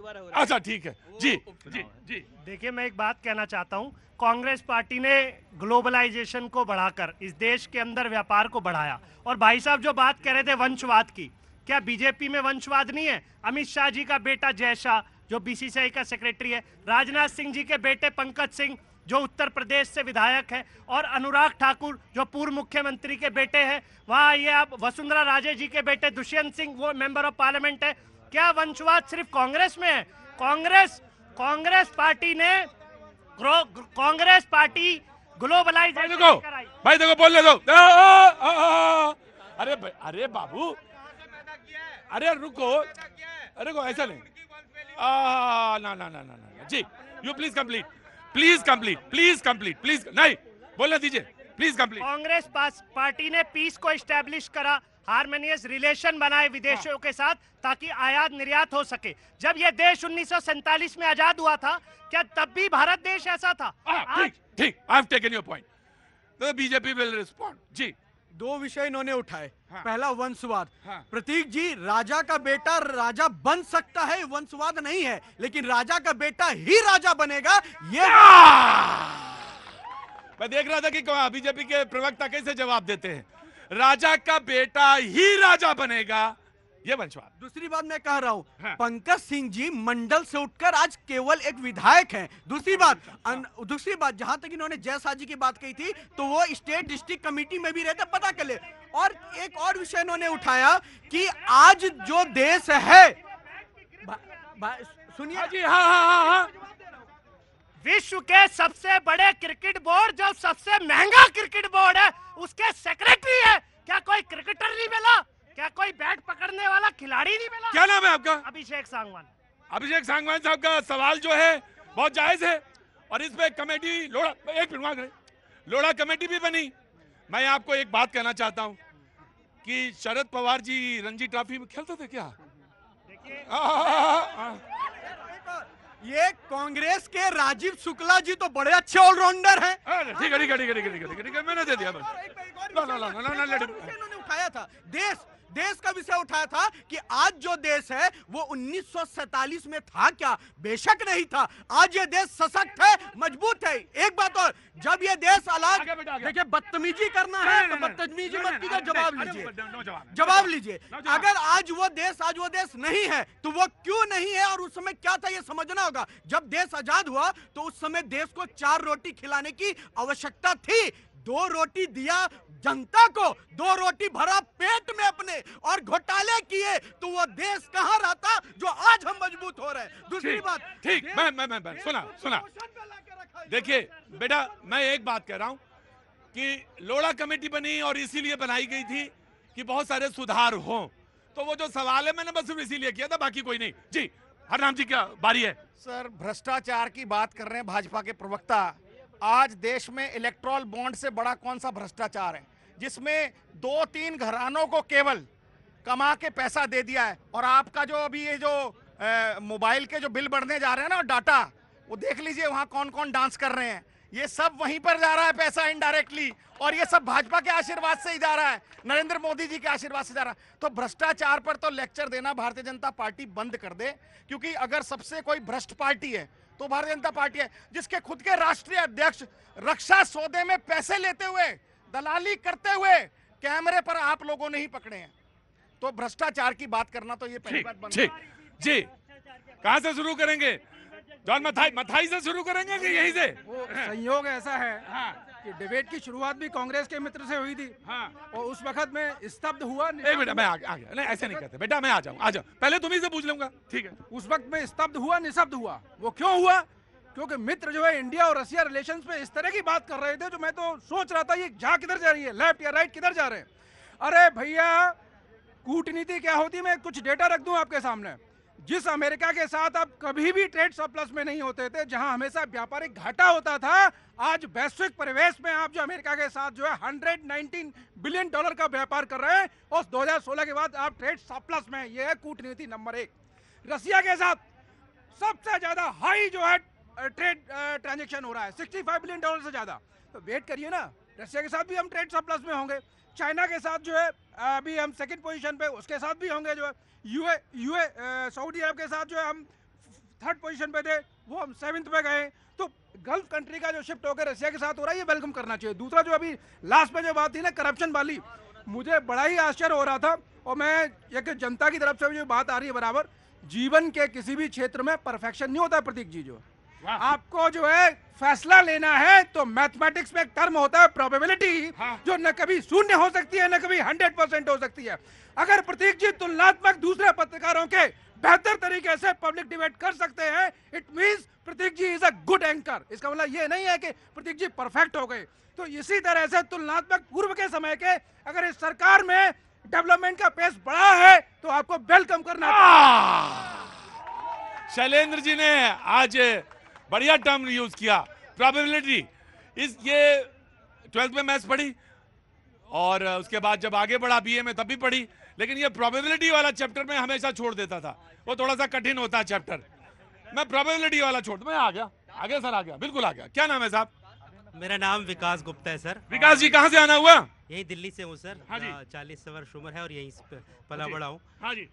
दोबारा हो रहा है। अच्छा ठीक है जी जी जी। देखिए, मैं एक बात कहना चाहता हूं, कांग्रेस पार्टी ने ग्लोबलाइजेशन को बढ़ाकर इस देश के अंदर व्यापार को बढ़ाया। और भाई साहब जो बात कह रहे थे वंशवाद की, क्या बीजेपी में वंशवाद नहीं है? अमित शाह जी का बेटा जय शाह जो बीसीसीआई का सेक्रेटरी है, राजनाथ सिंह जी के बेटे पंकज सिंह जो उत्तर प्रदेश से विधायक है, और अनुराग ठाकुर जो पूर्व मुख्यमंत्री के बेटे हैं, वहाँ ये आप वसुंधरा राजे जी के बेटे दुष्यंत सिंह वो मेंबर ऑफ पार्लियामेंट है। क्या वंशवाद सिर्फ कांग्रेस में है? कांग्रेस पार्टी ग्लोबलाइजेशन कराई। भाई देखो बोलने दो। अरे बाबू, अरे रुको, ऐसा नहीं। ना जी, यू प्लीज कंप्लीट प्लीज नहीं बोलने दीजिए, प्लीज कंप्लीट। कांग्रेस पार्टी ने पीस को एस्टेब्लिश करा, हार्मोनियस रिलेशन बनाए विदेशों के साथ ताकि आयात निर्यात हो सके। जब यह देश 1947 में आजाद हुआ था, क्या तब भी भारत देश ऐसा था? ठीक, I have taken your point, तो बीजेपी विल रिस्पॉन्ड। जी, दो विषय इन्होंने उठाए। हाँ। पहला वंशवाद। हाँ। प्रतीक जी, राजा का बेटा राजा बन सकता है, वंशवाद नहीं है, लेकिन राजा का बेटा ही राजा बनेगा ये। मैं देख रहा था कि बीजेपी के प्रवक्ता कैसे जवाब देते हैं। राजा का बेटा ही राजा बनेगा, ये वंशवाद। दूसरी बात मैं कह रहा हूँ, हाँ। पंकज सिंह जी मंडल से उठकर आज केवल एक विधायक हैं। दूसरी बात जहां तक इन्होंने जय शाह जी की बात कही थी, तो वो स्टेट डिस्ट्रिक्ट कमेटी में भी रहते, पता कर ले। और एक और विषय इन्होंने उठाया कि आज जो देश है, सुनिए जी, हाँ। विश्व के सबसे बड़े क्रिकेट बोर्ड, जो सबसे महंगा क्रिकेट बोर्ड है, उसके सेक्रेटरी है। क्या कोई क्रिकेटर नहीं मिला? क्या कोई बैट पकड़ने वाला खिलाड़ी नहीं मिला? क्या नाम है आपका? अभिषेक सांगवान। अभिषेक सांगवान साहब का सवाल जो है बहुत जायज है, और इसमें कमेटी लोढ़ा कमेटी भी बनी। मैं आपको एक बात कहना चाहता हूं कि शरद पवार जी रणजी ट्रॉफी में खेलते थे क्या? ये कांग्रेस के राजीव शुक्ला जी तो बड़े अच्छे ऑलराउंडर हैं। ठीक है, मैंने दे दिया। इन्होंने उठाया था देश का विषय उठाया था कि आज जो देश है वो 1947 में था क्या? बेशक नहीं था। आज ये देश सशक्त है, मजबूत है। एक बात और, जब ये देश अलग, देखिए बदतमीजी करना है तो बदतमीजी मत कीजिए, जवाब लीजिए। अगर आज वो देश नहीं है तो वो क्यों नहीं है, और उस समय क्या था ये समझना होगा। जब देश आजाद हुआ तो उस समय देश को 4 रोटी खिलाने की आवश्यकता थी। 2 रोटी दिया जनता को, 2 रोटी भरा पेट में अपने, और घोटाले किए तो वो देश कहां रहता जो आज हम मजबूत हो रहे हैं। दूसरी बात, ठीक, मैं सुना। देखिए बेटा, मैं एक बात कह रहा हूं कि लोढ़ा कमेटी बनी और इसीलिए बनाई गई थी कि बहुत सारे सुधार हों। तो वो जो सवाल है मैंने बस सिर्फ इसीलिए किया था, बाकी कोई नहीं। जी, हरनाम जी क्या बारी है? सर, भ्रष्टाचार की बात कर रहे हैं भाजपा के प्रवक्ता। आज देश में इलेक्ट्रॉल बॉन्ड से बड़ा कौन सा भ्रष्टाचार है, जिसमें 2-3 घरानों को केवल कमा के पैसा दे दिया है। और आपका जो अभी ये जो मोबाइल के जो बिल बढ़ने जा रहे हैं ना, डाटा, वो देख लीजिए वहां कौन कौन डांस कर रहे हैं। ये सब वहीं पर जा रहा है पैसा इनडायरेक्टली, और ये सब भाजपा के आशीर्वाद से ही जा रहा है, नरेंद्र मोदी जी के आशीर्वाद से जा रहा है। तो भ्रष्टाचार पर तो लेक्चर देना भारतीय जनता पार्टी बंद कर दे, क्योंकि अगर सबसे कोई भ्रष्ट पार्टी है तो भारतीय जनता पार्टी है, जिसके खुद के राष्ट्रीय अध्यक्ष रक्षा सौदे में पैसे लेते हुए, दलाली करते हुए कैमरे पर आप लोगों ने ही पकड़े हैं। तो भ्रष्टाचार की बात करना तो ये पहली बात बंद। जी, कहां से शुरू करेंगे? जॉन मथाई से शुरू करेंगे कि यहीं से? वो संयोग ऐसा है कि डिबेट की शुरुआत भी कांग्रेस के मित्र से हुई थी, और उस वक्त में स्तब्ध हुआ। एक मिनट, मैं आ गया। नहीं, ऐसे नहीं कहते बेटा, मैं आ जाऊं। पहले तुम ही से पूछ लूंगा। ठीक है। उस वक्त में स्तब्ध हुआ, निशब्द हुआ। वो क्यों हुआ? क्योंकि मित्र जो है इंडिया और रशिया रिलेशंस पे इस तरह की बात कर रहे थे, जो मैं तो सोच रहा था ये जहां किधर जा रही है, लेफ्ट या राइट किधर जा रहे हैं। अरे भैया, कूटनीति क्या होती है, मैं कुछ डेटा रख दूं आपके सामने। जिस अमेरिका के साथ आप कभी भी ट्रेड सरप्लस में नहीं होते थे, जहां हमेशा व्यापारिक घाटा होता था, आज वैश्विक परिवेश में आप जो अमेरिका के साथ जो है $119 बिलियन का व्यापार कर रहे हैं, और 2016 के बाद आप ट्रेड सरप्लस में। यह है कूटनीति नंबर 1। रशिया के साथ सबसे ज्यादा हाई जो है ट्रेड ट्रांजैक्शन हो रहा है, $65 बिलियन से ज्यादा। तो वेट करिए ना, रशिया के साथ भी हम ट्रेड सरप्लस में होंगे। चाइना के साथ जो है अभी हम सेकंड पोजीशन पे, उसके साथ भी होंगे। जो है यूए सऊदी अरब के साथ जो है हम 3rd पोजीशन पे थे, वो हम 7th पे गए। तो गल्फ कंट्री का जो शिफ्ट होकर रशिया के साथ हो रहा है, ये वेलकम करना चाहिए। दूसरा जो अभी लास्ट में जो बात थी ना करप्शन वाली, मुझे बड़ा ही आश्चर्य हो रहा था, और मैं एक जनता की तरफ से जो बात आ रही है बराबर, जीवन के किसी भी क्षेत्र में परफेक्शन नहीं होता है प्रतीक जी। जो आपको जो है फैसला लेना है तो मैथमेटिक्स में एक टर्म होता है प्रोबेबिलिटी, जो न कभी शून्य हो सकती है न कभी 100% हो सकती है। अगर प्रतीक जी तुलनात्मक दूसरे पत्रकारों के बेहतर तरीके से पब्लिक डिबेट कर सकते हैं, it means Prateek ji is a good anchor. इसका मतलब ये नहीं है कि प्रतीक जी परफेक्ट हो गए। तो इसी तरह से तुलनात्मक पूर्व के समय के अगर इस सरकार में डेवलपमेंट का पेस बढ़ा है तो आपको वेलकम करना चाहिए। शैलेंद्र जी ने आज बढ़िया टर्म यूज किया, प्रोबेबिलिटी। ये 12th में मैथ्स पढ़ी और उसके बाद जब आगे बढ़ा बीए में तब भी पढ़ी, लेकिन ये प्रोबेबिलिटी वाला चैप्टर में हमेशा छोड़ देता था, वो थोड़ा सा कठिन होता है चैप्टर। मैं प्रोबेबिलिटी वाला छोड़, मैं आ गया सर, आ गया, बिल्कुल आ गया। क्या नाम है साहब? मेरा नाम विकास गुप्ता है सर। विकास जी कहाँ से आना हुआ? यही दिल्ली से हूँ सर। हाँ जी। 40 वर्ष उम्र है और यहीं पे पला बड़ा हूँ। हाँ जी।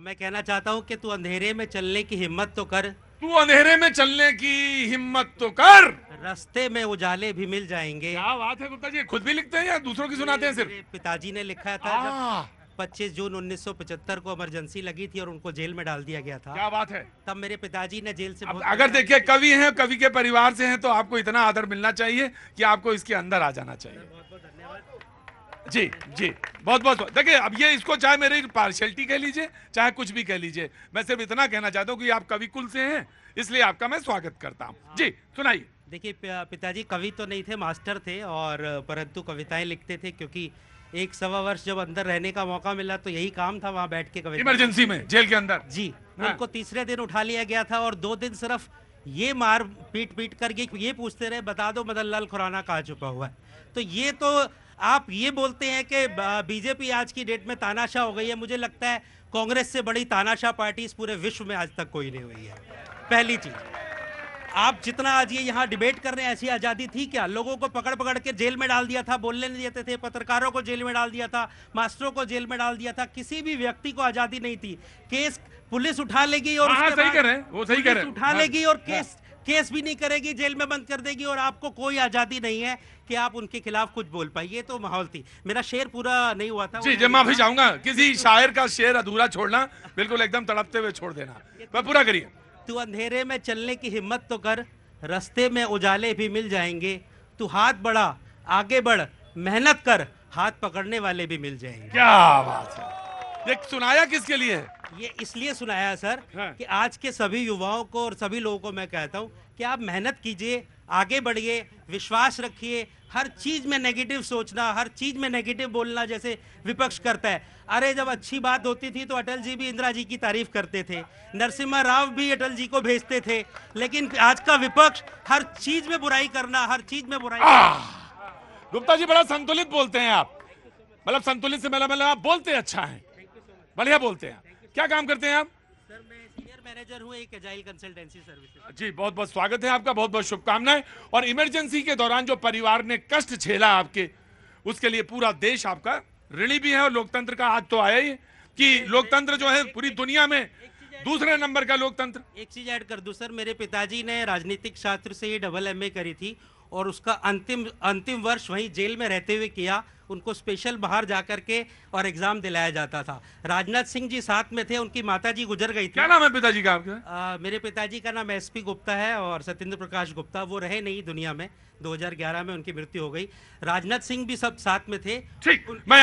मैं कहना चाहता हूँ कि तू अंधेरे में चलने की हिम्मत तो कर, तू अंधेरे में चलने की हिम्मत तो कर, रास्ते में उजाले भी मिल जाएंगे। क्या बात है गुप्ता जी, खुद भी लिखते हैं या दूसरों की सुनाते हैं सिर्फ? मेरे पिताजी ने लिखा था जब 25 जून 1975 को इमरजेंसी लगी थी और उनको जेल में डाल दिया गया था। क्या बात है। तब मेरे पिताजी ने जेल से अगर देखिए कवि हैं, कवि के परिवार से हैं, तो आपको इतना आदर मिलना चाहिए कि आपको इसके अंदर आ जाना चाहिए। जी जी, बहुत बहुत देखिए, अब ये इसको चाहे मेरी पार्शियलिटी कह लीजिए चाहे कुछ भी कह लीजिए, मैं सिर्फ इतना कहना चाहता हूँ कि आप कवि कुल से हैं, इसलिए आपका मैं स्वागत करता हूँ। जी सुनाइए। देखिए पिताजी कवि तो नहीं थे, मास्टर थे, और परंतु कविताएं लिखते थे, क्योंकि 1-1.25 वर्ष जब अंदर रहने का मौका मिला तो यही काम था, वहां बैठ के कविता। इमरजेंसी में जेल के अंदर जी। उनको तीसरे दिन उठा लिया गया था और 2 दिन सिर्फ ये मार पीट कर ये पूछते रहे, बता दो मदन लाल खुराना कहाँ छुपा हुआ है। तो ये तो आप ये बोलते हैं कि बीजेपी आज की डेट में तानाशाह हो गई है। मुझे लगता है कांग्रेस से बड़ी तानाशाह पार्टी इस पूरे विश्व में आज तक कोई नहीं हुई है। पहली चीज, आप जितना आज ये यहाँ डिबेट कर रहे हैं, ऐसी आज़ादी थी क्या? लोगों को पकड़ पकड़ के जेल में डाल दिया था, बोलने नहीं देते थे, पत्रकारों को जेल में डाल दिया था, मास्टरों को जेल में डाल दिया था, किसी भी व्यक्ति को आज़ादी नहीं थी। केस पुलिस उठा लेगी और सही कर रहे हैं, वो सही कर रहे हैं, उठा लेगी और केस भी नहीं करेगी, जेल में बंद कर देगी, और आपको कोई आज़ादी नहीं है कि आप उनके खिलाफ कुछ बोल पाए। ये तो माहौल थी। मेरा शेर पूरा नहीं हुआ था। जी, मैं माफी चाहूंगा, किसी शायर का शेर अधूरा छोड़ना, बिल्कुल एकदम तड़पते हुए छोड़ देना, मैं पूरा करिए। तू अंधेरे में चलने की हिम्मत तो कर, रास्ते में उजाले भी मिल जाएंगे। तू हाथ बढ़ा, आगे बढ़, मेहनत कर, हाथ पकड़ने वाले भी मिल जाएंगे। क्या बात है। ये सुनाया किसके लिए है? ये इसलिए सुनाया सर हाँ। कि आज के सभी युवाओं को और सभी लोगों को मैं कहता हूं कि आप मेहनत कीजिए, आगे बढ़िए, विश्वास रखिए। हर चीज में नेगेटिव सोचना, हर चीज में नेगेटिव बोलना जैसे विपक्ष करता है। अरे जब अच्छी बात होती थी तो अटल जी भी इंदिरा जी की तारीफ करते थे, नरसिम्हा राव भी अटल जी को भेजते थे, लेकिन आज का विपक्ष हर चीज में बुराई करना, हर चीज में बुराई करना। गुप्ता जी बड़ा संतुलित बोलते हैं आप, मतलब संतुलित से मतलब आप बोलते अच्छा है, बढ़िया बोलते हैं। क्या काम करते हैं आप? सर मैं सीनियर मैनेजर हूँ एक एजाइल कंसल्टेंसी सर्विसेज। जी, बहुत बहुत स्वागत है आपका, बहुत बहुत शुभकामनाएं। और इमरजेंसी के दौरान जो परिवार ने कष्ट झेला आपके, उसके लिए पूरा देश आपका ऋणी भी है। और लोकतंत्र का आज तो आया ही कि लोकतंत्र जो है पूरी दुनिया में दूसरे नंबर का लोकतंत्र। एक चीज ऐड कर दूं सर, मेरे पिताजी ने राजनीतिक शास्त्र से ही AA करी थी और उसका अंतिम वर्ष वहीं जेल में रहते हुए किया। उनको स्पेशल बाहर जाकर के और एग्जाम दिलाया जाता था। राजनाथ सिंह जी साथ में थे, उनकी माताजी गुजर गई थी। क्या नाम है पिताजी का आपका? मेरे पिताजी का नाम SP गुप्ता है और सत्येंद्र प्रकाश गुप्ता। वो रहे नहीं दुनिया में, 2011 में उनकी मृत्यु हो गई। राजनाथ सिंह भी सब साथ में थे। ठीक, मैं